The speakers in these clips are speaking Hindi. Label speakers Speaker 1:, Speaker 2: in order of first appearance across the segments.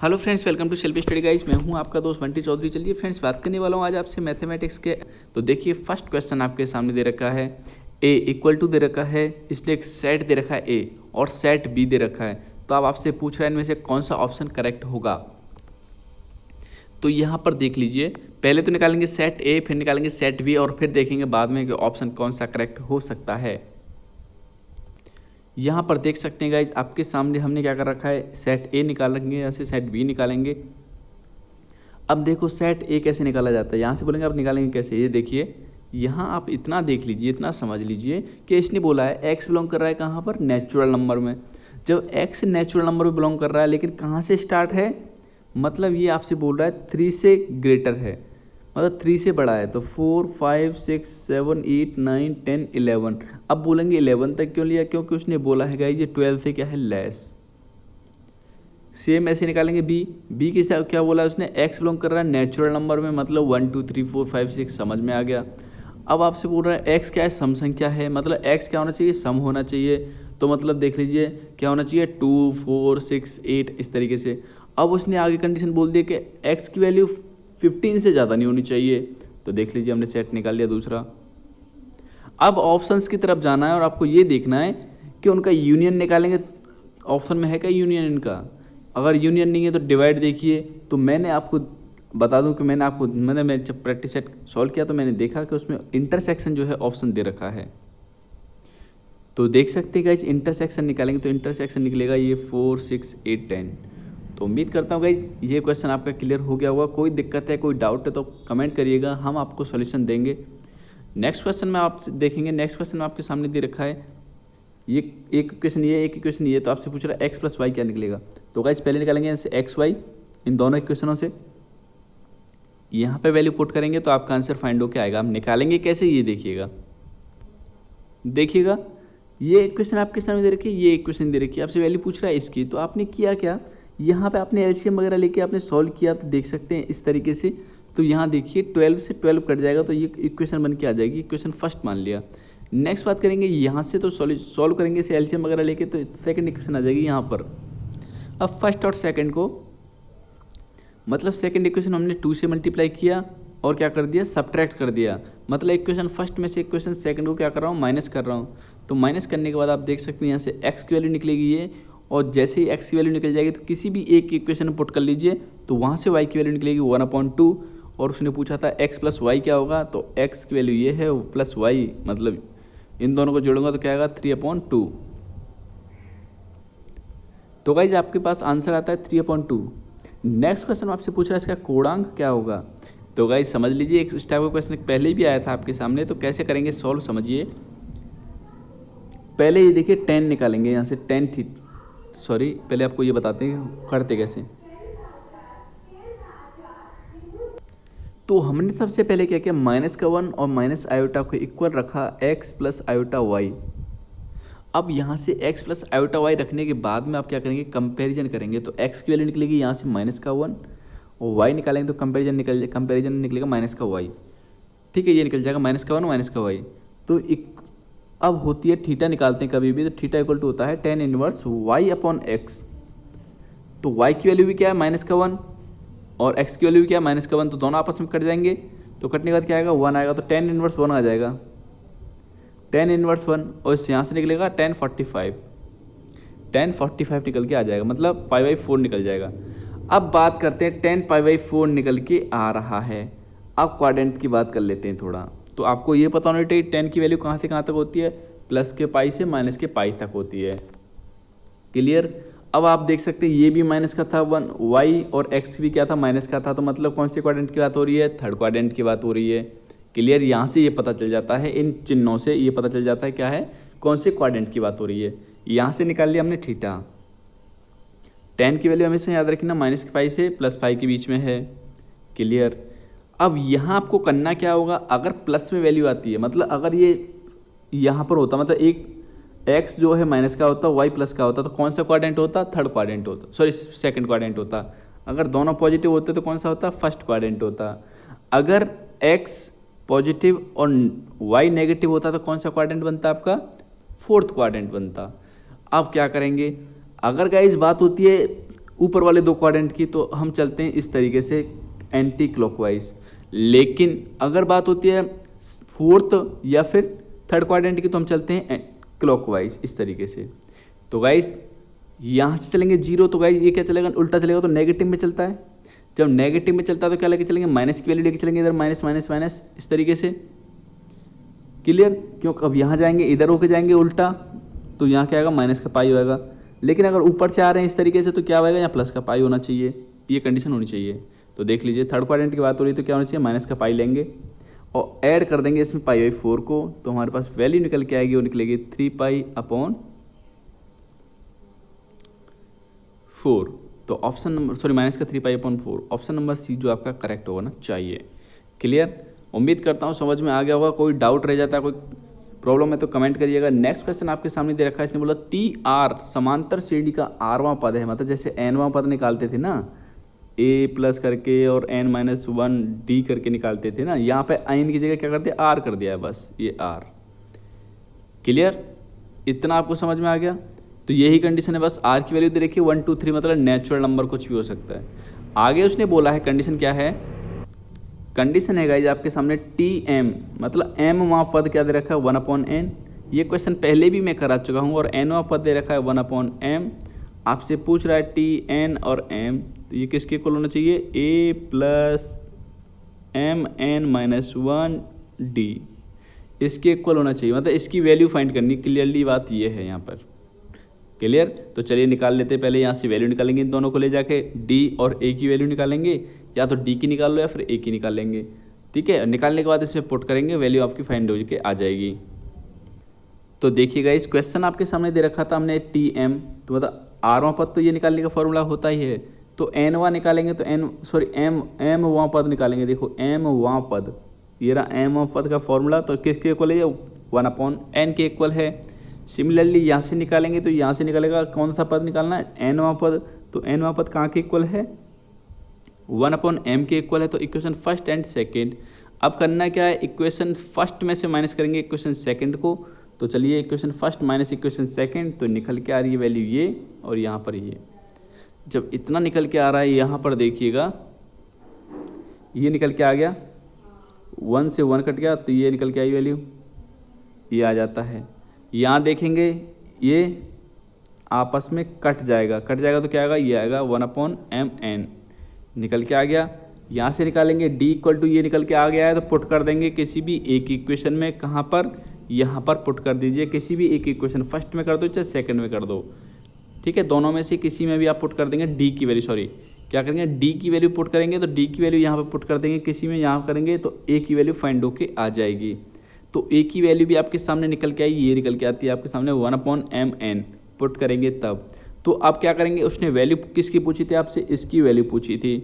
Speaker 1: Hello friends, welcome to self study guys. मैं हूं आपका दोस्त बंटी चौधरी। चलिए फ्रेंड्स, बात करने वाला हूं आज आपसे मैथमेटिक्स के। तो देखिए, फर्स्ट क्वेश्चन आपके सामने दे रखा है ए इक्वल टू दे रखा है, इसलिए एक सेट दे रखा है ए और सेट बी दे रखा है। तो अब आपसे पूछ रहा है इनमें से कौन सा ऑप्शन करेक्ट होगा। तो यहाँ पर देख लीजिए, पहले तो निकालेंगे सेट ए, फिर निकालेंगे सेट बी और फिर देखेंगे बाद में कि ऑप्शन कौन सा करेक्ट हो सकता है। यहाँ पर देख सकते हैं गाइज, आपके सामने हमने क्या कर रखा है, सेट ए निकालेंगे, यहाँ से सेट बी निकालेंगे। अब देखो सेट ए कैसे निकाला जाता है, यहाँ से बोलेंगे आप निकालेंगे कैसे। ये देखिए, यहाँ आप इतना देख लीजिए, इतना समझ लीजिए कि इसने बोला है एक्स बिलोंग कर रहा है कहाँ पर, नेचुरल नंबर में। जब एक्स नेचुरल नंबर में बिलोंग कर रहा है, लेकिन कहाँ से स्टार्ट है, मतलब ये आपसे बोल रहा है 3 से ग्रेटर है, मतलब 3 से बड़ा है। तो 4 5 6 7 8 9 10 11। अब बोलेंगे 11 तक क्यों लिया, क्योंकि उसने बोला है गाइस ये 12 से क्या है, लेस। सेम ऐसे निकालेंगे बी के साथ क्या बोला है उसने, एक्स बिलोंग कर रहा है नेचुरल नंबर में, मतलब 1 2 3 4 5 6, समझ में आ गया। अब आपसे बोल रहा है एक्स क्या है, सम संख्या है, मतलब एक्स क्या होना चाहिए, सम होना चाहिए। तो मतलब देख लीजिए क्या होना चाहिए, 2 4 6 8 इस तरीके से। अब उसने आगे कंडीशन बोल दिया कि एक्स की वैल्यू 15 से ज़्यादा नहीं होनी चाहिए। तो देख लीजिए हमने सेट निकाल लिया दूसरा। अब ऑप्शंस की तरफ जाना है और आपको ये देखना है कि उनका यूनियन निकालेंगे। ऑप्शन में है क्या यूनियन इनका, अगर यूनियन नहीं है तो डिवाइड देखिए। तो मैंने आपको बता दूं कि मैं जब प्रैक्टिस सेट सॉल्व किया तो मैंने देखा कि उसमें इंटरसेक्शन जो है ऑप्शन दे रखा है। तो देख सकते हैं गाइस, इंटरसेक्शन निकालेंगे तो इंटरसेक्शन निकलेगा ये 4 6 8 10। तो उम्मीद करता हूँ गाइस ये क्वेश्चन आपका क्लियर हो गया होगा। कोई दिक्कत है, कोई डाउट है तो कमेंट करिएगा, हम आपको सॉल्यूशन देंगे। नेक्स्ट क्वेश्चन में आप देखेंगे, नेक्स्ट क्वेश्चन आपके सामने दे रखा है, ये एक इक्वेशन ये, एक इक्वेशन ये। तो आपसे पूछ रहा है एक्स प्लस वाई क्या निकलेगा। तो गाइस पहले निकालेंगे यहाँ से एक्स वाई, इन दोनों इक्वेशनों से यहाँ पे वैल्यू पुट करेंगे तो आपका आंसर फाइंड होके आएगा। हम निकालेंगे कैसे, ये देखिएगा। देखिएगा ये इक्वेशन आपके सामने दे रखी है, ये इक्वेशन दे रखी है, आपसे वैल्यू पूछ रहा है इसकी। तो आपने किया क्या, यहाँ पे आपने एलसीएम वगैरह लेके आपने सॉल्व किया। तो देख सकते हैं इस तरीके से। तो यहाँ देखिए 12 से 12 कट जाएगा तो ये इक्वेशन बन के आ जाएगी, इक्वेशन फर्स्ट मान लिया। नेक्स्ट बात करेंगे यहाँ से, तो सॉल्व करेंगे इसे एलसीएम वगैरह लेके, तो सेकंड इक्वेशन आ जाएगी यहाँ पर। अब फर्स्ट और सेकंड को, मतलब सेकंड इक्वेशन हमने 2 से मल्टीप्लाई किया और क्या कर दिया, सब्ट्रैक्ट कर दिया। मतलब इक्वेशन फर्स्ट में से इक्वेशन सेकंड को क्या कर रहा हूँ, माइनस कर रहा हूँ। तो माइनस करने के बाद आप देख सकते हैं यहाँ से एक्स की वैल्यू निकलेगी ये, और जैसे ही एक्स की वैल्यू निकल जाएगी तो किसी भी एक इक्वेशन में पुट कर लीजिए, तो वहाँ से वाई की वैल्यू निकलेगी 1/2। और उसने पूछा था एक्स प्लस वाई क्या होगा, तो एक्स की वैल्यू ये है प्लस वाई, मतलब इन दोनों को जोड़ूंगा तो क्या आएगा 3/2। तो गाइज आपके पास आंसर आता है 3/2। नेक्स्ट क्वेश्चन आपसे पूछ रहा है इसका कोणांक क्या होगा। तो गाइज समझ लीजिए, एक इस टाइप का क्वेश्चन पहले भी आया था आपके सामने। तो कैसे करेंगे सॉल्व, समझिए। पहले ये देखिए 10 निकालेंगे यहाँ से, 10 थी, सॉरी पहले आपको ये बताते हैं करते कैसे। तो हमने सबसे पहले क्या किया, -1 और माइनस आयोटा को इक्वल रखा x प्लस आयोटा वाई। अब यहाँ से x प्लस आयोटा वाई रखने के बाद में आप क्या करेंगे, कंपैरिजन करेंगे। तो x की वैल्यू निकलेगी यहाँ से -1 और y निकालेंगे तो कंपैरिजन निकलेगा -y। ठीक है, ये निकल जाएगा -1 -y। तो अब होती है थीटा निकालते हैं कभी भी, तो थीटा इक्वल टू होता है tan इनवर्स y/x। तो y की वैल्यू भी क्या है, -1 और x की वैल्यू भी क्या है, -1। तो दोनों आपस में कट जाएंगे, तो कटने के बाद क्या आएगा, 1 आएगा। तो tan इनवर्स 1 आ जाएगा, tan इनवर्स 1। और इस यहाँ से निकलेगा tan 45 निकल के आ जाएगा, मतलब π/4 निकल जाएगा। अब बात करते हैं tan π/4 निकल के आ रहा है। अब क्वाड्रेंट की बात कर लेते हैं थोड़ा। तो आपको ये पता होना चाहिए tan की वैल्यू कहाँ से कहाँ तक होती है, प्लस के पाई से माइनस के पाई तक होती है। क्लियर। अब आप देख सकते हैं ये भी माइनस का था 1, वाई और एक्स भी क्या था, माइनस का था। तो मतलब कौन से क्वाड्रेंट की बात हो रही है, थर्ड क्वाड्रेंट की बात हो रही है। क्लियर। यहाँ से ये पता चल जाता है, इन चिन्हों से ये पता चल जाता है क्या है, कौन से क्वाड्रेंट की बात हो रही है। यहाँ से निकाल लिया हमने थीटा। tan की वैल्यू हमेशा याद रखना -5 से +5 के बीच में है। क्लियर। अब यहाँ आपको करना क्या होगा, अगर प्लस में वैल्यू आती है, मतलब अगर ये यहाँ पर होता, मतलब एक x जो है माइनस का होता, y प्लस का होता, तो कौन सा क्वाड्रेंट होता, थर्ड क्वाड्रेंट होता, सॉरी सेकंड क्वाड्रेंट होता। अगर दोनों पॉजिटिव होते तो कौन सा होता, फर्स्ट क्वाड्रेंट होता। अगर x पॉजिटिव और y नेगेटिव होता तो कौन सा क्वाड्रेंट बनता आपका, फोर्थ क्वाड्रेंट बनता। अब क्या करेंगे, अगर गाइस बात होती है ऊपर वाले 2 क्वाड्रेंट की, तो हम चलते हैं इस तरीके से एंटी क्लॉकवाइज। लेकिन अगर बात होती है फोर्थ या फिर थर्ड क्वाड्रेंट की, तो हम चलते हैं क्लॉकवाइज इस तरीके से। तो गाइस यहाँ से चलेंगे 0, तो गाइस ये क्या चलेगा, उल्टा चलेगा, तो नेगेटिव में चलता है। जब नेगेटिव में चलता है तो क्या लेके चलेंगे, माइनस की वैल्यू लेके चलेंगे, इधर माइनस माइनस माइनस इस तरीके से। क्लियर, क्योंकि अब यहाँ जाएंगे इधर होके जाएंगे उल्टा, तो यहाँ क्या आएगा, माइनस का पाई होएगा। लेकिन अगर ऊपर से आ रहे हैं इस तरीके से तो क्या होएगा, यहाँ प्लस का पाई होना चाहिए, ये कंडीशन होनी चाहिए। तो देख लीजिए थर्ड क्वाड्रेंट की बात हो रही है तो क्या होना चाहिए, माइनस का पाई लेंगे और ऐड कर देंगे इसमें पाई बाई 4 को, तो हमारे पास वैल्यू निकल के आएगी, वो निकलेगी 3π/4। तो ऑप्शन नंबर सॉरी माइनस का 3π/4, ऑप्शन नंबर सी जो आपका करेक्ट होगा ना चाहिए। क्लियर, उम्मीद करता हूँ समझ में आ गया होगा। कोई डाउट रह जाता है, कोई प्रॉब्लम है तो कमेंट करिएगा। नेक्स्ट क्वेश्चन आपके सामने दे रखा है, इसने बोला टी आर समांतर श्रेणी का आरवां पद है, मतलब जैसे एनवां पद निकालते थे ना, ए प्लस करके और n-1 डी करके निकालते थे ना, यहाँ पे n की जगह क्या कर दिया, आर कर दिया है, बस ये आर। क्लियर, इतना आपको समझ में आ गया। तो यही कंडीशन है, बस आर की वैल्यू दे रखी है 1 2 3, मतलब नेचुरल नंबर कुछ भी हो सकता है। आगे उसने बोला है कंडीशन क्या है, कंडीशन है गाइज आपके सामने टी एम, मतलब एम वहाँ पद क्या दे रखा है 1/n। ये क्वेश्चन पहले भी मैं करा चुका हूँ, और एन वहाँ पद दे रखा है 1/m। आपसे पूछ रहा है टी एन और एम, तो ये किसके इक्वल होना चाहिए, a + mn-1 d, इसके इक्वल होना चाहिए, मतलब इसकी वैल्यू फाइंड करनी। क्लियरली बात ये है यहाँ पर। क्लियर, तो चलिए निकाल लेते हैं। पहले यहाँ से वैल्यू निकालेंगे, इन दोनों को ले जाके d और a की वैल्यू निकालेंगे, या तो d की निकाल लो या फिर a की निकाल लेंगे। ठीक है, निकालने के बाद इसमें पुट करेंगे, वैल्यू आपकी फाइंड हो के आ जाएगी। तो देखिएगा इस क्वेश्चन आपके सामने दे रखा था हमने टी एम, तो मतलब आरवां पद तो ये निकालने का फॉर्मूला होता ही है, तो एनवां निकालेंगे तो एम वां पद निकालेंगे। देखो एम वां पद, ये रहा एम वां पद का फॉर्मूला, तो किसके इक्वल है, 1/n के इक्वल है। सिमिलरली यहाँ से निकालेंगे तो यहाँ से निकलेगा, कौन सा पद निकालना है, एन वां पद, तो एन वां पद कहाँ के इक्वल है, 1/m के इक्वल है। तो इक्वेशन फर्स्ट एंड सेकेंड, अब करना क्या है, इक्वेशन फर्स्ट में से माइनस करेंगे इक्वेशन सेकेंड को। तो चलिए equation first minus equation second, तो निकल के आ रही है वैल्यू ये, और यहाँ पर ये। जब इतना निकल के आ रहा है यहाँ पर देखिएगा, ये निकल के आ गया, 1 से 1 कट गया, तो ये निकल के आई वैल्यू, ये आ जाता है। यहाँ देखेंगे ये आपस में कट जाएगा तो क्या आएगा, ये आएगा 1/mn, निकल के आ गया। यहाँ से निकालेंगे d = ये निकल के आ गया है, तो पुट कर देंगे किसी भी एक इक्वेशन में, कहाँ पर, यहाँ पर पुट कर दीजिए किसी भी एक इक्वेशन, फर्स्ट में कर दो चाहे सेकंड में कर दो। ठीक है, दोनों में से किसी में भी आप पुट कर देंगे d की वैल्यू, सॉरी क्या करेंगे, d की वैल्यू पुट करेंगे, तो d की वैल्यू यहाँ पर पुट कर देंगे किसी में, यहाँ करेंगे तो a की वैल्यू फाइंड होके आ जाएगी। तो a की वैल्यू भी आपके सामने निकल के आई, ये निकल के आती है आपके सामने 1/mn, पुट करेंगे तब। तो आप क्या करेंगे, उसने वैल्यू किसकी पूछी थी आपसे, इसकी वैल्यू पूछी थी,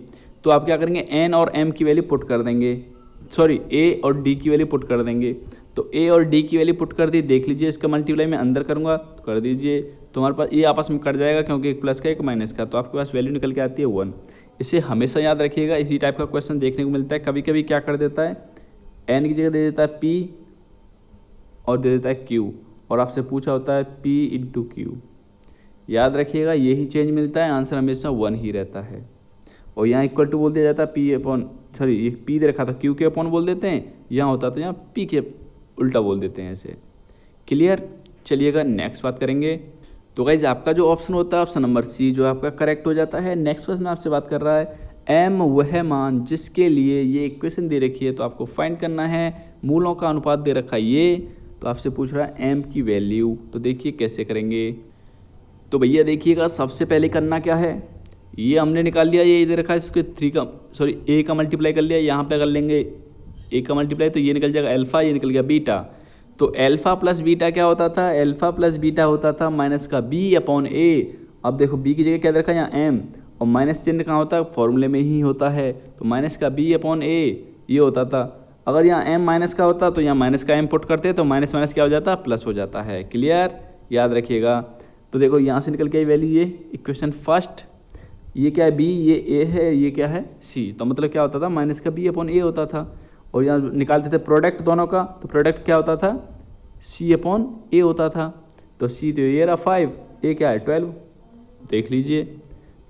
Speaker 1: तो आप क्या करेंगे, n और m की वैल्यू पुट कर देंगे, सॉरी a और d की वैल्यू पुट कर देंगे। तो a और d की वैल्यू पुट कर दी, देख लीजिए इसका मल्टीप्लाई मैं अंदर करूंगा, तो कर दीजिए, तुम्हारे पास ये आपस में कट जाएगा, क्योंकि एक प्लस का एक माइनस का, तो आपके पास वैल्यू निकल के आती है 1। इसे हमेशा याद रखिएगा, इसी टाइप का क्वेश्चन देखने को मिलता है। कभी कभी क्या कर देता है, n की जगह दे देता है p और दे देता है q, और आपसे पूछा होता है p × q। याद रखिएगा यही चेंज मिलता है, आंसर हमेशा 1 ही रहता है। और यहाँ इक्वल टू बोल दिया जाता है ये p दे रखा था q के अपॉन बोल देते हैं, यहाँ होता तो यहाँ p के उल्टा बोल देते हैं ऐसे। क्लियर, चलिएगा नेक्स्ट बात करेंगे। तो गाइज आपका जो ऑप्शन होता है ऑप्शन नंबर सी जो आपका करेक्ट हो जाता है। नेक्स्ट क्वेश्चन आपसे बात कर रहा है m वह मान जिसके लिए ये इक्वेशन दे रखी है, तो आपको फाइंड करना है, मूलों का अनुपात दे रखा है ये, तो आपसे पूछ रहा है m की वैल्यू। तो देखिए कैसे करेंगे, तो भैया देखिएगा सबसे पहले करना क्या है, ये हमने निकाल लिया, ये इधर रखा है, इसके a का मल्टीप्लाई कर लिया, यहाँ पे कर लेंगे a का मल्टीप्लाई, तो ये निकल जाएगा अल्फा, ये निकल गया बीटा। तो अल्फा प्लस बीटा क्या होता था, अल्फा प्लस बीटा होता था माइनस का b/a। अब देखो b की जगह क्या रखा है यहाँ m, और माइनस चिन्ह कहाँ होता है, फॉर्मूले में ही होता है, तो माइनस का b/a ये होता था। अगर यहाँ m माइनस का होता तो यहाँ माइनस का m पुट करते, तो माइनस माइनस क्या हो जाता, प्लस हो जाता है। क्लियर, याद रखिएगा। तो देखो यहाँ से निकल के आई वैल्यू, ये इक्वेशन फर्स्ट, ये क्या है b, ये a है, ये क्या है c, तो मतलब क्या होता था, माइनस का b/a होता था। और यहाँ निकालते थे प्रोडक्ट दोनों का, तो प्रोडक्ट क्या होता था, c/a होता था। तो c तो ये रहा 5, a क्या है 12, देख लीजिए।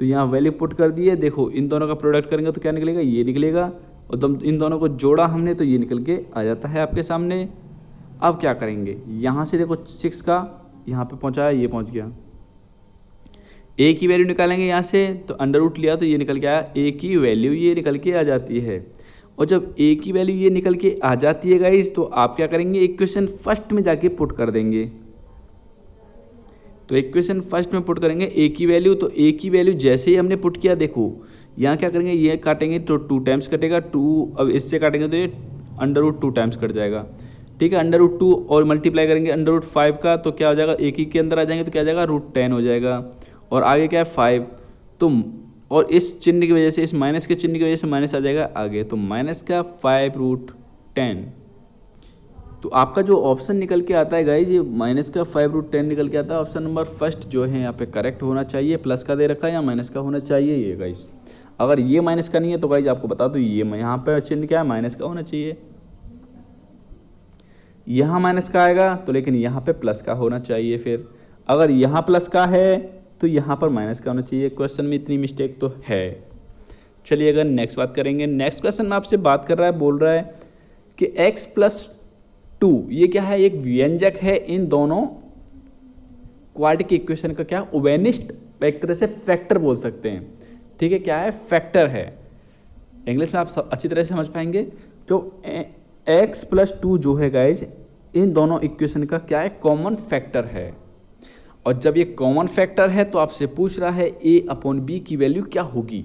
Speaker 1: तो यहाँ वैल्यू पुट कर दिए। देखो इन दोनों का प्रोडक्ट करेंगे तो क्या निकलेगा, ये निकलेगा, और जब इन दोनों को जोड़ा हमने तो ये निकल के आ जाता है आपके सामने। अब क्या करेंगे, यहाँ से देखो 6 का यहाँ पे पहुँचाया, ये पहुँच गया। ए की वैल्यू निकालेंगे यहाँ से, तो अंडर रूट लिया तो ये निकल के आया, ए की वैल्यू ये निकल के आ जाती है। और जब ए की वैल्यू ये निकल के आ जाती है गाइस, तो आप क्या करेंगे, इक्वेशन फर्स्ट में जाके पुट कर देंगे। तो इक्वेशन फर्स्ट में पुट करेंगे ए की वैल्यू, तो ए की वैल्यू जैसे ही हमने पुट किया, देखो यहाँ क्या करेंगे, ये काटेंगे तो 2 टाइम्स कटेगा, 2 अब इससे काटेंगे तो ये अंडर रूट 2 टाइम्स कट जाएगा, ठीक है। अंडर रूट 2 और मल्टीप्लाई करेंगे अंडर रूट 5 का, तो क्या हो जाएगा, एक ही के अंदर आ जाएंगे तो क्या हो जाएगा, √10 हो जाएगा। और आगे क्या है 5, तो और इस चिन्ह की वजह से, इस माइनस के चिन्ह की वजह से माइनस आ जाएगा आगे, तो माइनस का 5√10। तो आपका जो ऑप्शन निकल के आता है गाइज, ये माइनस का 5√10 निकल के आता है। ऑप्शन नंबर फर्स्ट जो है यहाँ पे करेक्ट होना चाहिए। प्लस का दे रखा है या माइनस का होना चाहिए ये गाइज। अगर ये माइनस का नहीं है तो गाइज आपको बता दो, ये यहाँ पे चिन्ह क्या है, माइनस का होना चाहिए। यहाँ माइनस का आएगा तो लेकिन यहाँ पे प्लस का होना चाहिए। फिर अगर यहाँ प्लस का है तो यहाँ पर माइनस का होना चाहिए। क्वेश्चन में इतनी मिस्टेक तो है। चलिए अगर नेक्स्ट बात करेंगे, नेक्स्ट क्वेश्चन में आपसे बात कर रहा है, बोल रहा है कि x+2 ये क्या है, एक व्यंजक है। इन दोनों क्वाड्रेटिक इक्वेशन का क्या, ओवेनिस्ट, एक तरह से फैक्टर बोल सकते हैं, ठीक है। क्या है, फैक्टर है। इंग्लिश में आप सब अच्छी तरह से समझ पाएंगे। तो x+2 जो है गाइज, इन दोनों इक्वेशन का क्या है, कॉमन फैक्टर है। और जब ये कॉमन फैक्टर है तो आपसे पूछ रहा है a/b की वैल्यू क्या होगी।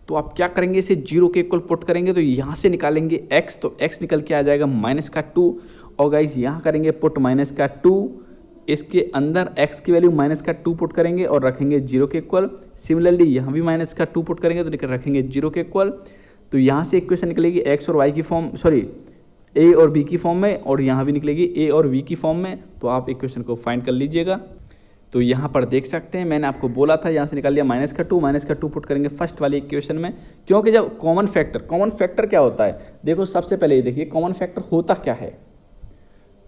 Speaker 1: तो आप क्या करेंगे, इसे 0 के इक्वल पुट करेंगे, तो यहाँ से निकालेंगे x, तो x निकल के आ जाएगा -2। और गाइज यहाँ करेंगे पुट -2, इसके अंदर x की वैल्यू -2 पुट करेंगे और रखेंगे 0 के इक्वल। सिमिलरली यहाँ भी -2 पुट करेंगे तो रखेंगे 0 के इक्वल। तो यहाँ से इक्वेशन निकलेगी x और y की फॉर्म, सॉरी a और b की फॉर्म में, और यहाँ भी निकलेगी a और v की फॉर्म में। तो आप इक्वेशन को फाइंड कर लीजिएगा। तो यहाँ पर देख सकते हैं, मैंने आपको बोला था, यहाँ से निकाल लिया -2 पुट करेंगे फर्स्ट वाली इक्वेशन में। क्योंकि जब कॉमन फैक्टर क्या होता है, देखो सबसे पहले ये देखिए कॉमन फैक्टर होता क्या है।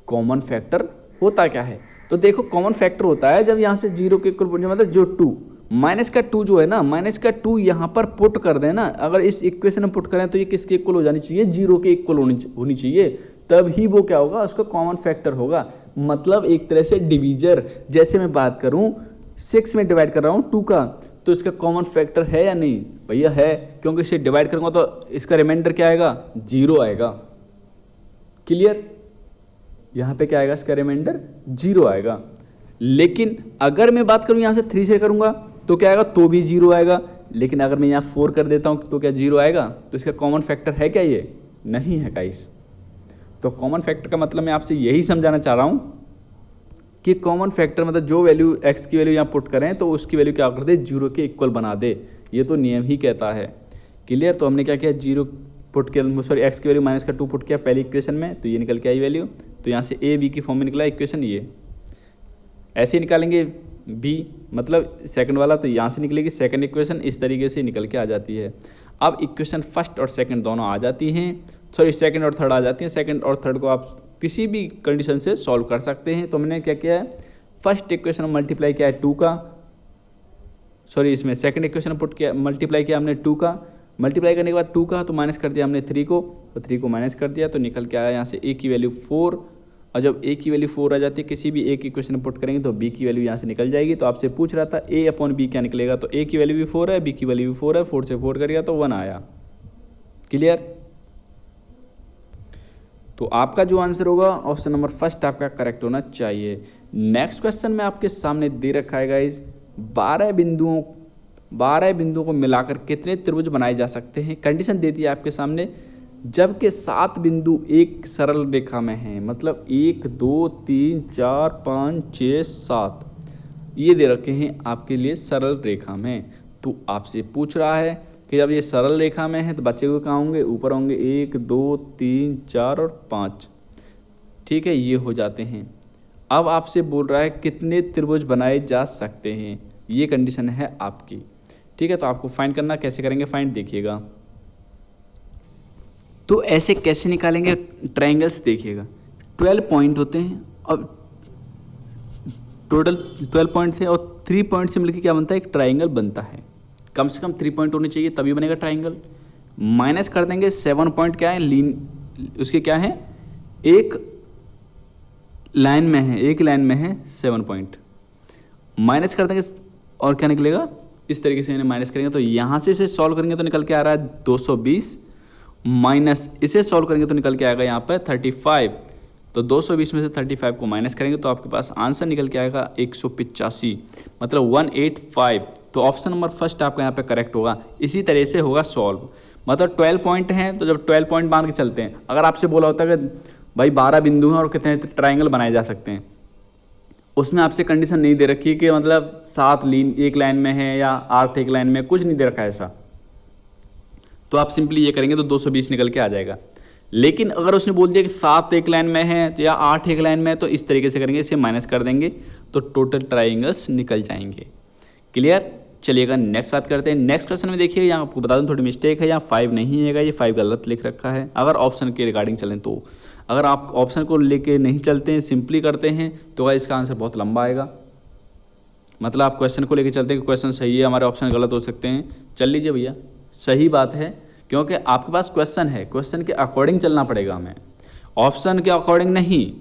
Speaker 1: कॉमन फैक्टर होता क्या है, तो देखो कॉमन फैक्टर होता है जब यहाँ से 0 के इक्वल, मतलब जो 2 -2 जो है ना, -2 यहाँ पर पुट कर देना। अगर इस इक्वेशन में पुट करें तो ये किसके इक्वल हो जानी चाहिए, 0 के इक्वल होनी चाहिए, तब ही वो क्या होगा, उसका कॉमन फैक्टर होगा। मतलब एक तरह से डिवीजर। जैसे मैं बात करूं 6 में डिवाइड कर रहा हूं 2 का, तो इसका कॉमन फैक्टर है या नहीं, भैया है, क्योंकि इसे डिवाइड करूंगा तो इसका रिमाइंडर क्या आएगा, 0 आएगा। क्लियर, यहां पे क्या आएगा, इसका रिमाइंडर 0 आएगा। लेकिन अगर मैं बात करूं यहां से 3 से करूंगा तो क्या आएगा, तो भी 0 आएगा। लेकिन अगर मैं यहाँ 4 कर देता हूं तो क्या 0 आएगा। तो इसका कॉमन फैक्टर है क्या, ये नहीं है गाइस। तो कॉमन फैक्टर का मतलब मैं आपसे यही समझाना चाह रहा हूं कि कॉमन फैक्टर मतलब जो वैल्यू x की वैल्यू यहाँ पुट करें तो उसकी वैल्यू क्या कर दे, 0 के इक्वल बना दे। ये तो नियम ही कहता है। क्लियर, तो हमने क्या किया, 0 पुट किया, सॉरी x की वैल्यू -2 पुट किया पहली इक्वेशन में, तो ये निकल के आई वैल्यू। तो यहाँ से a b की फॉर्म में निकला इक्वेशन। ये ऐसे ही निकालेंगे b, मतलब सेकंड वाला, तो यहाँ से निकलेगी सेकंड इक्वेशन। इस तरीके से निकल के आ जाती है। अब इक्वेशन फर्स्ट और सेकंड दोनों आ जाती हैं, सॉरी सेकंड और थर्ड आ जाती हैं। सेकंड और थर्ड को आप किसी भी कंडीशन से सॉल्व कर सकते हैं। तो हमने क्या किया है, फर्स्ट इक्वेशन मल्टीप्लाई किया है 2 का, सॉरी इसमें सेकंड इक्वेशन पुट किया, मल्टीप्लाई किया हमने 2 का, मल्टीप्लाई करने के बाद 2 का तो माइनस कर दिया हमने 3 को, तो 3 को माइनस कर दिया, तो निकल के आया यहाँ से a की वैल्यू 4। और जब a की वैल्यू 4 आ जाती है, किसी भी एक इक्वेशन में पुट करेंगे तो b की वैल्यू यहाँ से निकल जाएगी। तो आपसे पूछ रहा था a/b क्या निकलेगा, तो a की वैल्यू भी 4 है, b की वैल्यू भी 4 है, 4 से 4 करिएगा तो 1 आया। क्लियर, तो आपका जो आंसर होगा ऑप्शन नंबर फर्स्ट आपका करेक्ट होना चाहिए। नेक्स्ट क्वेश्चन में आपके सामने दे रखा है गाइस, 12 बिंदुओं को मिलाकर कितने त्रिभुज बनाए जा सकते हैं। कंडीशन दे दी है आपके सामने, जबकि 7 बिंदु एक सरल रेखा में हैं, मतलब 1 2 3 4 5 6 7 ये दे रखे हैं आपके लिए सरल रेखा में। तो आपसे पूछ रहा है कि जब ये सरल रेखा में है तो बच्चे को कहाँ होंगे, ऊपर होंगे 1 2 3 4 और 5, ठीक है, ये हो जाते हैं। अब आपसे बोल रहा है कितने त्रिभुज बनाए जा सकते हैं, ये कंडीशन है आपकी, ठीक है। तो आपको फाइंड करना, कैसे करेंगे फाइंड, देखिएगा। तो ऐसे कैसे निकालेंगे ट्रायंगल्स, देखिएगा 12 पॉइंट होते हैं और टोटल 12 पॉइंट थे और 3 पॉइंट से मिलकर क्या बनता है, एक ट्रायंगल बनता है। कम से कम 3 पॉइंट होने चाहिए तभी बनेगा ट्राइंगल। माइनस कर देंगे 7 पॉइंट क्या है, लीन उसके क्या है, एक लाइन में है, एक लाइन में है 7 पॉइंट, माइनस कर देंगे और क्या निकलेगा, इस तरीके से इन्हें माइनस करेंगे तो यहां से इसे सॉल्व करेंगे तो निकल के आ रहा है 220, माइनस इसे सॉल्व करेंगे तो निकल के आएगा यहाँ पर 35। तो 220 में से 35 को माइनस करेंगे तो आपके पास आंसर निकल के आएगा 185, मतलब 185। तो ऑप्शन नंबर फर्स्ट आपका यहाँ पे करेक्ट होगा। इसी तरह से होगा सॉल्व, मतलब 12 पॉइंट हैं तो जब 12 पॉइंट मान के चलते हैं, अगर आपसे बोला होता है कि भाई 12 बिंदु हैं और कितने ट्राइंगल बनाए जा सकते हैं, उसमें आपसे कंडीशन नहीं दे रखी कि मतलब 7 एक लाइन में है या 8 एक लाइन में, कुछ नहीं दे रखा है ऐसा, तो आप सिंपली ये करेंगे तो 220 निकल के आ जाएगा। लेकिन अगर उसने बोल दिया कि 7 एक लाइन में है तो या 8 एक लाइन में है, तो इस तरीके से करेंगे, इसे माइनस कर देंगे तो टोटल ट्राइंगल्स निकल जाएंगे। क्लियर? चलिएगा नेक्स्ट बात करते हैं। नेक्स्ट क्वेश्चन में देखिए, यहाँ आपको बता दूं थोड़ी मिस्टेक है, यहाँ 5 नहीं है, ये 5 गलत लिख रखा है। अगर ऑप्शन के रिगार्डिंग चलें तो, अगर आप ऑप्शन को लेके नहीं चलते हैं, सिंपली करते हैं, तो इसका आंसर बहुत लंबा आएगा। मतलब आप क्वेश्चन को लेके चलते हैं कि क्वेश्चन सही है, हमारे ऑप्शन गलत हो सकते हैं, चल लीजिए भैया, सही बात है, क्योंकि आपके पास क्वेश्चन है, क्वेश्चन के अकॉर्डिंग चलना पड़ेगा हमें, ऑप्शन के अकॉर्डिंग नहीं।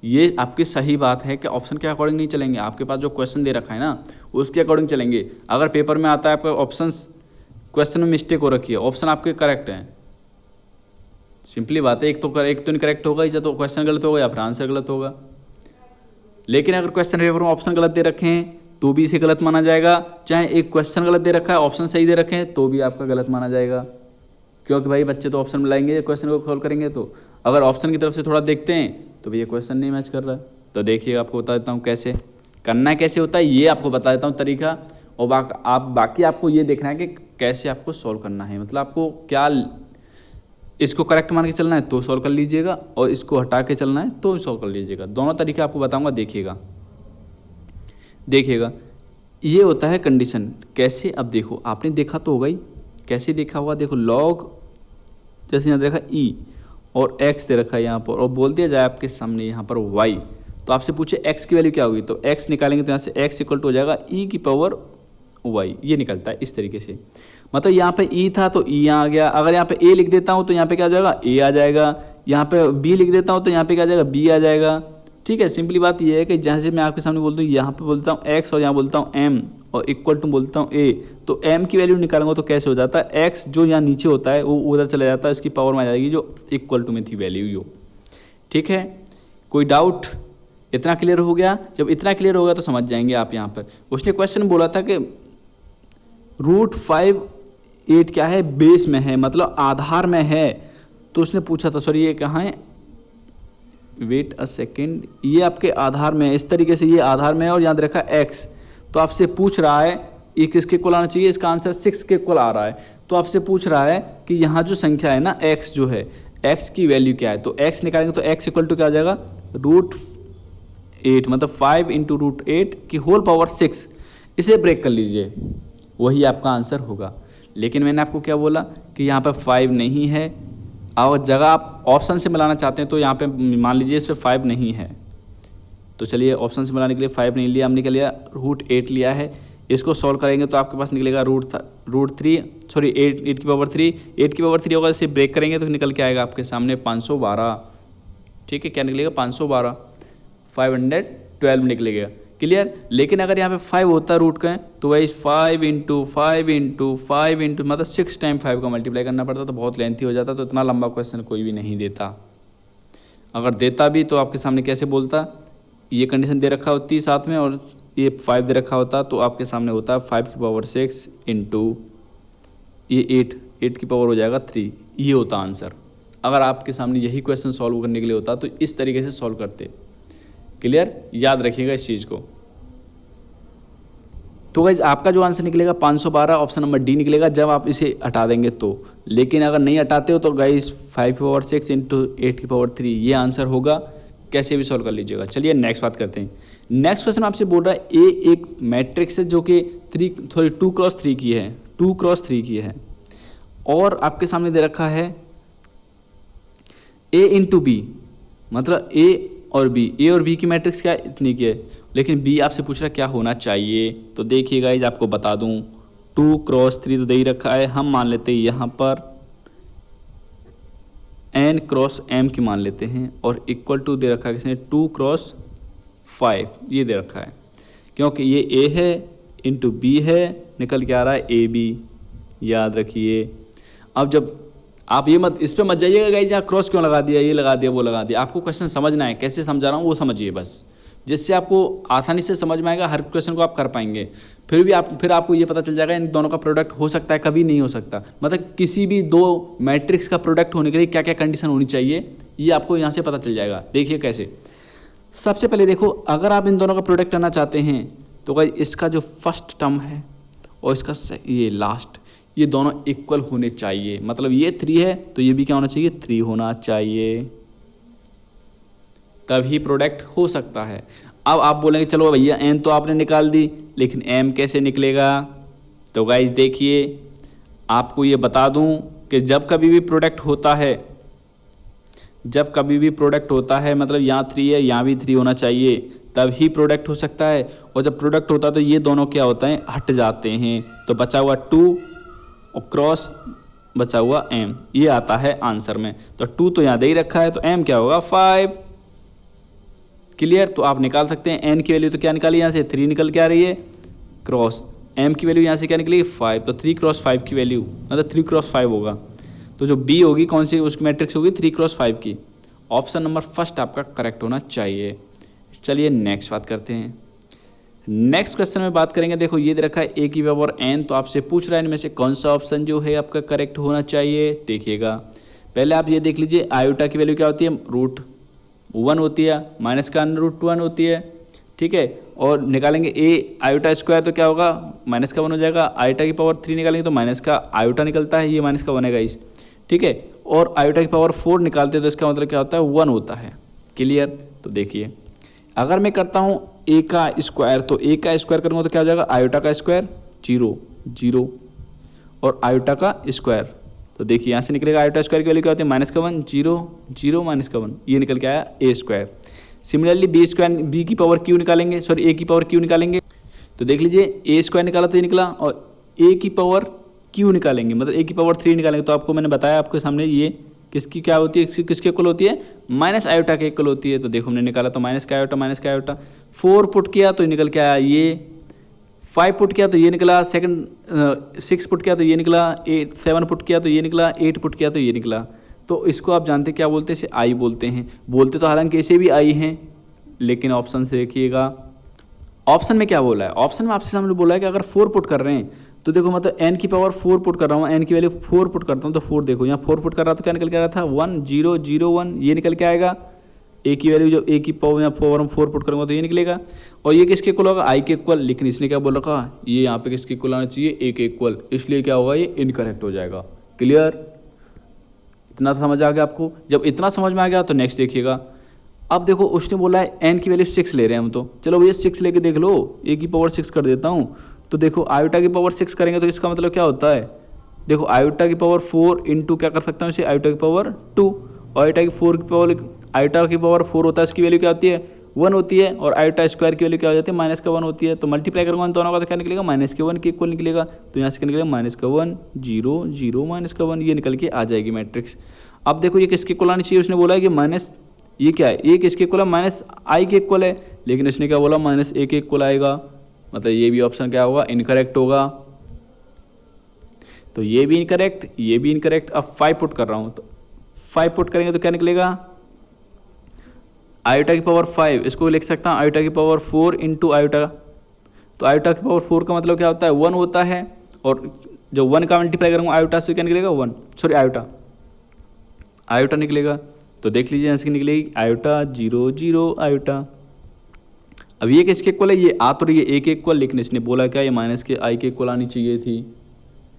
Speaker 1: ये आपकी सही बात है कि ऑप्शन के अकॉर्डिंग नहीं चलेंगे, आपके पास जो क्वेश्चन दे रखा है ना उसके अकॉर्डिंग चलेंगे। अगर पेपर में आता है आपका ऑप्शन, क्वेश्चन में मिस्टेक हो रखी है, ऑप्शन आपके करेक्ट हैं, सिंपली बात है, एक तो नहीं करेक्ट होगा, या तो क्वेश्चन गलत होगा या फिर आंसर गलत होगा। लेकिन अगर क्वेश्चन पेपर में ऑप्शन गलत दे रखे हैं तो भी इसे गलत माना जाएगा, चाहे एक क्वेश्चन गलत दे रखा है ऑप्शन सही दे रखे हैं तो भी आपका गलत माना जाएगा, क्योंकि भाई बच्चे तो ऑप्शन मिलाएंगे क्वेश्चन को सॉल्व करेंगे, तो अगर ऑप्शन की तरफ से थोड़ा देखते हैं तो भैया क्वेश्चन नहीं मैच कर रहा है। तो देखिए आपको बता देता हूँ कैसे करना है, कैसे होता है ये आपको बता देता हूँ तरीका, और बाकी आपको ये देखना है कि कैसे आपको सॉल्व करना है, मतलब आपको क्या इसको करेक्ट मान के चलना है तो सॉल्व कर लीजिएगा, और इसको हटा के चलना है तो सॉल्व कर लीजिएगा। दोनों तरीके आपको बताऊंगा, देखिएगा ये होता है कंडीशन। कैसे? अब देखो, आपने देखा तो होगा ही, कैसे देखा होगा, देखो लॉग, जैसे यहाँ देखा ई और एक्स दे रखा है यहाँ पर, और बोल दिया जाए आपके सामने यहाँ पर वाई, तो आपसे पूछे एक्स की वैल्यू क्या होगी, तो एक्स निकालेंगे तो यहाँ से एक्स इक्वल टू हो जाएगा ई की पावर वाई, ये निकलता है इस तरीके से। मतलब यहाँ पे ई था तो ई यहाँ आ गया, अगर यहाँ पे ए लिख देता हूँ तो यहाँ पे क्या आ जाएगा, ए आ जाएगा, यहाँ पे बी लिख देता हूँ तो यहाँ पे क्या आ जाएगा, बी आ जाएगा। ठीक है, सिंपली बात ये है कि जैसे मैं आपके सामने बोलता हूँ, यहाँ पे बोलता हूँ एक्स और यहाँ बोलता हूँ एम और इक्वल टू बोलता हूँ ए, तो एम की वैल्यू निकालूंगा तो कैसे हो जाता है, एक्स जो यहाँ नीचे होता है वो उधर चला जाता है, इसकी पावर में आ जाएगी जो इक्वल टू में थी वैल्यू यो। ठीक है, कोई डाउट? इतना क्लियर हो गया? जब इतना क्लियर होगा तो समझ जाएंगे आप। यहाँ पर उसने क्वेश्चन बोला था कि √5 क्या है, बेस में है, मतलब आधार में है, तो उसने पूछा था, सॉरी ये कहाँ है, वेट अ सेकेंड, ये आपके आधार में है, इस तरीके से ये आधार में है और याद रखा एक्स, तो आपसे पूछ रहा है ये किसके इक्वल आना चाहिए, इसका आंसर 6 के इक्वल आ रहा है, तो आपसे पूछ रहा है कि यहाँ जो संख्या है ना एक्स जो है, एक्स की वैल्यू क्या है, तो एक्स निकालेंगे तो एक्स इक्वल टू क्या आ जाएगा, √8, मतलब 5 × √8 की होल पावर 6, इसे ब्रेक कर लीजिए, वही आपका आंसर होगा। लेकिन मैंने आपको क्या बोला कि यहाँ पर 5 नहीं है, और जगह आप ऑप्शन से मिलाना चाहते हैं तो यहाँ पे मान लीजिए इस पर 5 नहीं है, तो चलिए ऑप्शन से मिलाने के लिए 5 नहीं लिया, हमने क्या लिया, √8 लिया है। इसको सॉल्व करेंगे तो आपके पास निकलेगा √8 की पावर 3 होगा, इसे ब्रेक करेंगे तो निकल के आएगा आपके सामने 512। ठीक है, क्या निकलेगा, 512, 512 निकलेगा। क्लियर? लेकिन अगर यहाँ पे 5 होता रूट का तो वही 5 × 5 मतलब 6 टाइम 5 का मल्टीप्लाई करना पड़ता, तो बहुत लेंथी हो जाता, तो इतना लंबा क्वेश्चन कोई भी नहीं देता। अगर देता भी तो आपके सामने कैसे बोलता, ये कंडीशन दे रखा होती साथ में और ये 5 दे रखा होता, तो आपके सामने होता 5 की पावर 6 × ये 8 की पावर हो जाएगा 3, ये होता आंसर। अगर आपके सामने यही क्वेश्चन सॉल्व करने के लिए होता तो इस तरीके से सॉल्व करते। क्लियर? याद रखिएगा इस चीज को। तो गाइज आपका जो आंसर निकलेगा 512, ऑप्शन नंबर डी निकलेगा, जब आप इसे हटा देंगे तो। लेकिन अगर नहीं हटाते हो तो गाइज 5 की पावर 6 × 8 की पावर 3 ये आंसर होगा, कैसे भी सॉल्व कर लीजिएगा। चलिए नेक्स्ट बात करते हैं। नेक्स्ट क्वेश्चन आपसे बोल रहा है ए एक मैट्रिक्स है जो कि 2x3 की है, 2x3 की है, और आपके सामने दे रखा है a × b, मतलब a और b की मैट्रिक्स क्या है, इतनी की है, लेकिन b आपसे पूछ रहा है क्या होना चाहिए। तो देखिए गाइज आपको बता दूं, 2 क्रॉस 3 तो दे ही रखा है, हम मान लेते हैं यहाँ पर n क्रॉस m की मान लेते हैं, और इक्वल टू दे रखा है किसने 2 क्रॉस 5 ये दे रखा है, क्योंकि ये a है इंटू b है, निकल के आ रहा है ab, याद रखिए। अब जब आप ये मत इस पे मत जाइएगा गाइस यहाँ क्रॉस क्यों लगा दिया, ये लगा दिया वो लगा दिया, आपको क्वेश्चन समझना है, कैसे समझा रहा हूँ वो समझिए बस, जिससे आपको आसानी से समझ में आएगा, हर क्वेश्चन को आप कर पाएंगे। फिर आपको ये पता चल जाएगा इन दोनों का प्रोडक्ट हो सकता है, कभी नहीं हो सकता, मतलब किसी भी दो मैट्रिक्स का प्रोडक्ट होने के लिए क्या क्या कंडीशन होनी चाहिए ये आपको यहाँ से पता चल जाएगा। देखिए कैसे, सबसे पहले देखो अगर आप इन दोनों का प्रोडक्ट करना चाहते हैं तो गाइस इसका जो फर्स्ट टर्म है और इसका ये लास्ट, ये दोनों इक्वल होने चाहिए, मतलब ये 3 है तो ये भी क्या होना चाहिए 3 होना चाहिए, तभी प्रोडक्ट हो सकता है। अब आप बोलेंगे चलो भैया n तो आपने निकाल दी, लेकिन m कैसे निकलेगा, तो गाइस देखिए आपको ये बता दूं कि जब कभी भी प्रोडक्ट होता है मतलब यहाँ 3 है यहाँ भी 3 होना चाहिए, तभी प्रोडक्ट हो सकता है। और जब प्रोडक्ट होता है तो ये दोनों क्या होता है हट जाते हैं, तो बचा हुआ 2 और क्रॉस बचा हुआ m, ये आता है आंसर में। तो 2 तो यहाँ दे ही रखा है तो m क्या होगा 5। क्लियर, तो आप निकाल सकते हैं n की वैल्यू तो क्या निकाली यहाँ से 3 निकल के आ रही है, क्रॉस m की वैल्यू यहाँ से क्या निकलेगी 5, तो 3 क्रॉस 5 की वैल्यू मतलब 3 क्रॉस 5 होगा, तो जो b होगी कौन सी उसकी मैट्रिक्स होगी 3 क्रॉस 5 की। ऑप्शन नंबर फर्स्ट आपका करेक्ट होना चाहिए। चलिए नेक्स्ट बात करते हैं। नेक्स्ट क्वेश्चन में बात करेंगे, देखो ये दे रखा है a की पावर n, तो आपसे पूछ रहा है इनमें से कौन सा ऑप्शन जो है आपका करेक्ट होना चाहिए। देखिएगा पहले आप ये देख लीजिए आयोटा की वैल्यू क्या होती है √1 होती है, माइनस का √1 होती है, ठीक है, और निकालेंगे a आयोटा स्क्वायर तो क्या होगा माइनस का 1 हो जाएगा, आयोटा की पावर 3 निकालेंगे तो माइनस का आयोटा निकलता है, ये माइनस का 1 है गाइस, ठीक है, और आयोटा की पावर 4 निकालते हैं तो इसका मतलब क्या होता है 1 होता है। क्लियर, तो देखिए अगर मैं करता हूँ a का स्क्वायर, तो a का स्क्वायर करूँगा तो क्या हो जाएगा आयोटा का स्क्वायर 0 0 और आयोटा का स्क्वायर, तो देखिए यहाँ से निकलेगा आयोटा स्क्वायर की वैल्यू क्या होती है माइनस का 1 0 0 माइनस का 1, ये निकल के आया a स्क्वायर। सिमिलरली b की पावर q निकालेंगे, सॉरी a की पावर q निकालेंगे, तो देख लीजिए a स्क्वायर निकाला तो ये निकला, और a की पावर q निकालेंगे मतलब a की पावर 3 निकालेंगे, तो आपको मैंने बताया आपके सामने ये किसकी क्या होती है, किसके इक्वल होती है माइनस आयोटा के इक्वल होती है, तो देखो हमने निकाला तो माइनस का आयोटा 4 पुट किया तो निकल के आया ये, 5 पुट किया तो ये निकला, 6 पुट किया तो ये निकला, 7 पुट किया तो ये निकला, 8 पुट किया तो ये निकला। तो इसको आप जानते हैं क्या बोलते हैं, इसे आई बोलते हैं, बोलते तो हालांकि इसे भी आई हैं, लेकिन ऑप्शन से देखिएगा ऑप्शन में क्या बोला है, ऑप्शन में आपसे सामने बोला है कि अगर 4 पुट कर रहे हैं तो देखो मतलब n की पावर 4 पुट कर रहा हूँ, n की वैल्यू 4 पुट करता हूँ तो 4 देखो यहाँ 4 पुट कर रहा था, क्या निकल के आ रहा था 1 0 0 1, ये निकल के आएगा। a की वैल्यू जब a की पावर यहाँ 4 पुट करूँगा तो ये निकलेगा, और ये किसके इक्वल होगा i के इक्वल, लेकिन इसने क्या बोल रखा ये यहाँ पे किसके इक्वल आना चाहिए a के इक्वल, इसलिए क्या होगा ये इनकरेक्ट हो जाएगा। क्लियर, इतना समझ आ गया आपको, जब इतना समझ में आ गया तो नेक्स्ट देखिएगा। अब देखो उसने बोला है n की वैल्यू 6 ले रहे हैं हम, तो चलो भैया 6 लेके देख लो, a की पावर 6 कर देता हूँ, तो देखो आयोटा की पावर 6 करेंगे तो इसका मतलब क्या होता है, देखो आयोटा की पावर 4 इंटू क्या कर सकता हूँ इसे आयोटा की पावर 2, और आयोटा की पावर 4 होता है, इसकी वैल्यू क्या होती है 1 होती है, और आयोटा स्क्वायर की वैल्यू क्या हो जाती है माइनस का 1 होती है, तो मल्टीप्लाई करूँगा इन दोनों का तो क्या निकलेगा माइनस के 1 के इक्वल निकलेगा, तो यहाँ से क्या निकलेगा माइनस का 1 0 0 माइनस का 1, ये निकल के आ जाएगी मैट्रिक्स। अब देखो ये किसके इक्वल आनी चाहिए, उसने बोला है कि माइनस ये क्या है ये किसके इक्वल है माइनस आई के इक्वल है, लेकिन इसने क्या बोला माइनस ए के इक्वल आएगा, मतलब ये भी ऑप्शन क्या होगा इनकरेक्ट होगा, तो ये भी इनकरेक्ट ये भी इनकरेक्ट। अब 5 पुट कर रहा हूं तो 5 पुट करेंगे तो क्या निकलेगा आयोटा की पावर 5, इसको लिख सकता हूं आयोटा की पावर 4 इंटू आयोटा, तो आयोटा की पावर 4 का मतलब क्या होता है 1 होता है, और जो 1 का मल्टीप्लाई करूंगा आयोटा से क्या निकलेगा 1 सॉरी आयोटा निकलेगा, तो देख लीजिए इसकी निकलेगी आयोटा 0 0 आयोटा। अब ये किसके इक्वल है, ये आ तो रही है ए के इक्वल, लेकिन इसने बोला क्या ये माइनस के आई के इक्वल आनी चाहिए थी,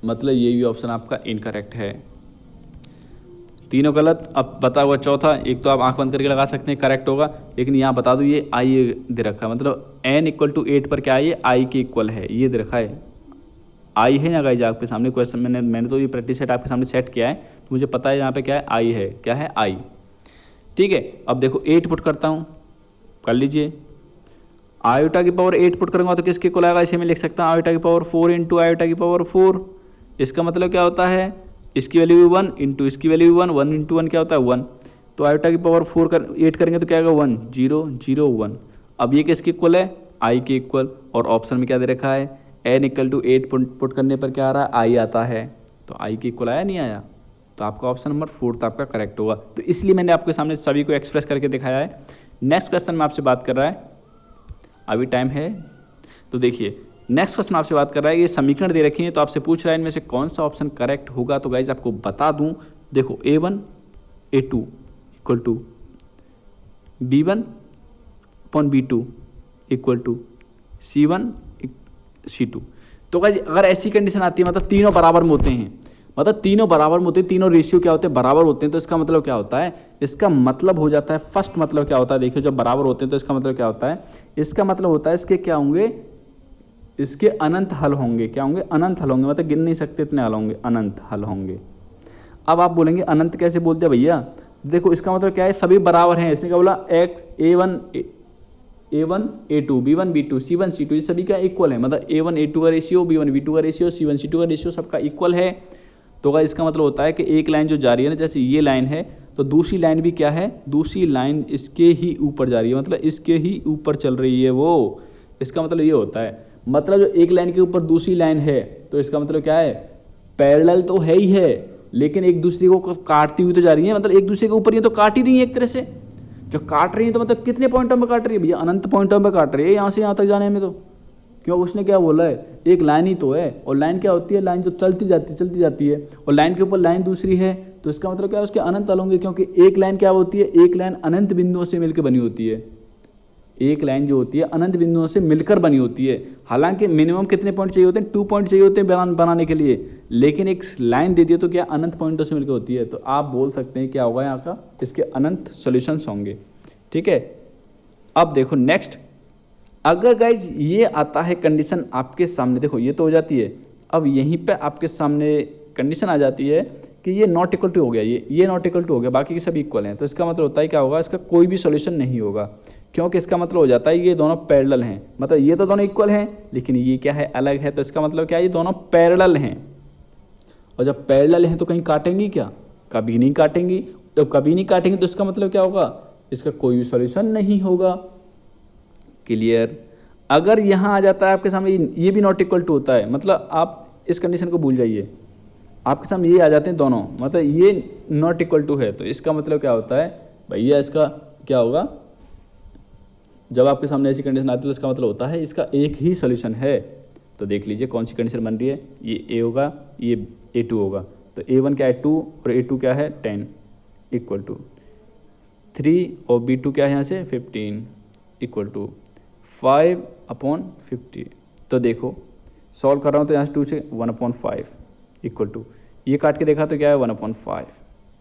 Speaker 1: मतलब ये भी ऑप्शन आपका इनकरेक्ट है, तीनों गलत। अब बता हुआ चौथा, एक तो आप आंख बंद करके लगा सकते हैं करेक्ट होगा, लेकिन यहाँ बता दो ये आई दे रखा है, मतलब n = 8 पर क्या है ये आई के इक्वल है, ये दे रखा है आई है। यहाँ गाइस आपके सामने क्वेश्चन मैंने तो ये प्रैक्टिस सेट आपके सामने सेट किया है, तो मुझे पता है यहाँ पे क्या है आई है, क्या है आई, ठीक है। अब देखो 8 पुट करता हूँ, कर लीजिए, आयोटा की पावर 8 पुट करूंगा तो किसके इक्वल आएगा, इसे मैं लिख सकता हूँ आयोटा की पावर 4 इंटू आयोटा की पावर 4। इसका मतलब क्या होता है, इसकी वैल्यू 1 इंटू इसकी वैल्यू 1, 1 इंटू 1 क्या होता है 1। तो आयोटा की पावर 4 कर 8 करेंगे तो क्या आएगा 1 0 0 1। अब ये किसके इक्वल है, आई के इक्वल। और ऑप्शन में क्या दे रखा है, एन इक्वल टू 8 पुट करने पर क्या आ रहा है, आई आता है। तो आई के इक्वल आया नहीं आया, तो आपका ऑप्शन नंबर 4 आपका करेक्ट होगा। तो इसलिए मैंने आपके सामने सभी को एक्सप्रेस करके दिखाया है। नेक्स्ट क्वेश्चन में आपसे बात कर रहा है, अभी टाइम है तो देखिए नेक्स्ट क्वेश्चन आपसे बात कर रहा है, ये समीकरण दे रखी है तो आपसे पूछ रहा है इनमें से कौन सा ऑप्शन करेक्ट होगा। तो गाइज आपको बता दूं, देखो a1 a2 equal to b1 upon b2 equal to c1 c2। तो गाइज अगर ऐसी कंडीशन आती है, मतलब तीनों बराबर में होते हैं, मतलब तीनों बराबर में होते हैं, तीनों रेशियो क्या होते हैं, बराबर होते हैं, तो इसका मतलब क्या होता है, इसका मतलब हो जाता है, फर्स्ट मतलब क्या होता है, देखिए जब बराबर होते हैं तो इसका मतलब क्या होता है, इसका मतलब होता है इसके क्या होंगे, इसके अनंत हल होंगे। क्या होंगे, अनंत हल होंगे, मतलब गिन नहीं सकते इतने हल होंगे, अनंत हल होंगे। अब आप बोलेंगे अनंत कैसे बोल दिया भैया, देखो इसका मतलब क्या है, सभी बराबर हैं। इसने क्या बोला, x a1 a2 b1 b2 c1 c2 ये सभी क्या इक्वल है, मतलब a1 a2 का रेशियो b1 b2 का रेशियो c1 c2 का रेशियो सबका इक्वल है। तो गाइस इसका मतलब होता है कि एक लाइन जो जा रही है ना, जैसे ये लाइन है तो दूसरी लाइन भी क्या है, दूसरी लाइन इसके ही ऊपर जा रही है, मतलब इसके ही ऊपर चल रही है वो। इसका मतलब ये होता है, मतलब जो एक लाइन के ऊपर दूसरी लाइन है तो इसका मतलब क्या है, पैरेलल तो है ही है, लेकिन एक दूसरे को काटती हुई तो जा रही है, मतलब एक दूसरे के ऊपर ये तो काट ही रही है एक तरह से। जो काट रही है तो मतलब कितने पॉइंटों में काट रही है भैया, अनंत पॉइंटों में काट रही है यहाँ से यहाँ तक जाने में। तो क्यों, उसने क्या बोला है, एक लाइन ही तो है, और लाइन क्या होती है, लाइन जो चलती जाती है, और लाइन के ऊपर लाइन दूसरी है, तो इसका मतलब क्या है, उसके अनंत हल होंगे, क्योंकि एक लाइन क्या होती है, एक लाइन अनंत बिंदुओं से मिलकर बनी होती है। एक लाइन जो होती है अनंत बिंदुओं से मिलकर बनी होती है। हालांकि मिनिमम कितने पॉइंट चाहिए होते हैं, 2 पॉइंट चाहिए होते हैं बनाने के लिए, लेकिन एक लाइन दे दी तो क्या अनंत पॉइंटों से मिलकर होती है। तो आप बोल सकते हैं क्या होगा यहाँ का, इसके अनंत सॉल्यूशंस होंगे। ठीक है, अब देखो नेक्स्ट, अगर गाइज ये आता है कंडीशन आपके सामने, देखो ये तो हो जाती है, अब यहीं पे आपके सामने कंडीशन आ जाती है कि ये नॉट इक्वल टू हो गया, ये नॉट इक्वल टू हो गया, बाकी के सभी इक्वल हैं, तो इसका मतलब होता है क्या होगा, इसका कोई भी सॉल्यूशन नहीं होगा, क्योंकि इसका मतलब हो जाता है ये दोनों पैरेलल हैं, मतलब ये तो दोनों इक्वल हैं लेकिन ये क्या है, अलग है। तो इसका मतलब क्या है, ये दोनों पैरेलल हैं, और जब पैरेलल हैं तो कहीं काटेंगी क्या, कभी नहीं काटेंगी। तो कभी नहीं काटेंगे तो इसका मतलब क्या होगा, इसका कोई भी सॉल्यूशन नहीं होगा। क्लियर। अगर यहाँ आ जाता है आपके सामने ये भी नॉट इक्वल टू होता है, मतलब आप इस कंडीशन को भूल जाइए, आपके सामने ये आ जाते हैं दोनों, मतलब ये नॉट इक्वल टू है, तो इसका मतलब क्या होता है भैया, इसका क्या होगा, जब आपके सामने ऐसी कंडीशन आती है तो इसका मतलब होता है इसका एक ही सॉल्यूशन है। तो देख लीजिए कौन सी कंडीशन बन रही है, ये a होगा, ये a2 होगा, तो a1 क्या है 2 और a2 क्या है 10 इक्वल टू 3 और b2 क्या है यहाँ से 15 इक्वल टू 5/50। तो देखो सॉल्व कर रहा हूँ तो यहाँ से 2 से 1/5 इक्वल टू, ये काट के देखा तो क्या है 1/5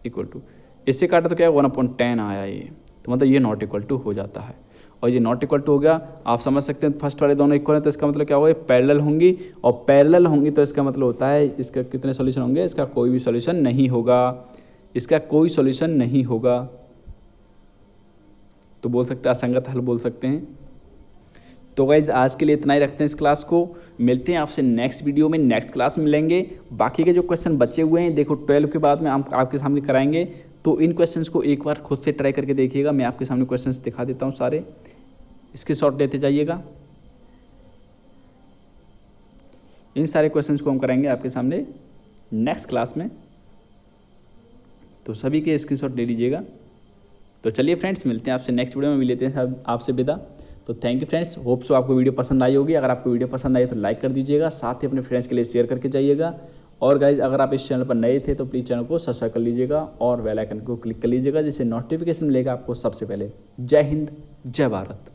Speaker 1: इक्वल टू, इससे काटा तो क्या है 1/10 आया ये, तो मतलब ये नॉट इक्वल टू हो जाता है। और ये नॉट इक्वल टू हो गया, आप समझ सकते हैं फर्स्ट वाले दोनों इक्वल हैं तो इसका मतलब क्या होगा, पैरेलल होंगी, और पैरेलल होंगी तो इसका मतलब होता है इसका कितने सॉल्यूशन होंगे, इसका कोई भी सॉल्यूशन नहीं होगा, इसका कोई सॉल्यूशन नहीं होगा। तो बोल सकते हैं असंगत हल बोल सकते हैं। तो गाइज आज के लिए इतना ही रखते हैं इस क्लास को, मिलते हैं आपसे नेक्स्ट वीडियो में, नेक्स्ट क्लास में मिलेंगे। बाकी के जो क्वेश्चन बचे हुए हैं देखो 12 के बाद में हम आपके सामने कराएंगे, तो इन क्वेश्चंस को एक बार खुद से ट्राई करके देखिएगा। मैं आपके सामने क्वेश्चंस दिखा देता हूँ सारे, इसके शॉट लेते जाइएगा। इन सारे क्वेश्चंस को हम कराएंगे आपके सामने नेक्स्ट क्लास में, तो सभी के स्क्रीनशॉट ले लीजिएगा। तो चलिए फ्रेंड्स, मिलते हैं आपसे नेक्स्ट वीडियो में, मिलते हैं आपसे विदा। तो thank you friends, hope so आपको वीडियो पसंद आई होगी। अगर आपको वीडियो पसंद आई तो लाइक कर दीजिएगा, साथ ही अपने फ्रेंड्स के लिए शेयर करके जाइएगा। और गाइज अगर आप इस चैनल पर नए थे तो प्लीज़ चैनल को सब्सक्राइब कर लीजिएगा और बेल आइकन को क्लिक कर लीजिएगा, जिससे नोटिफिकेशन मिलेगा आपको सबसे पहले। जय हिंद, जय भारत।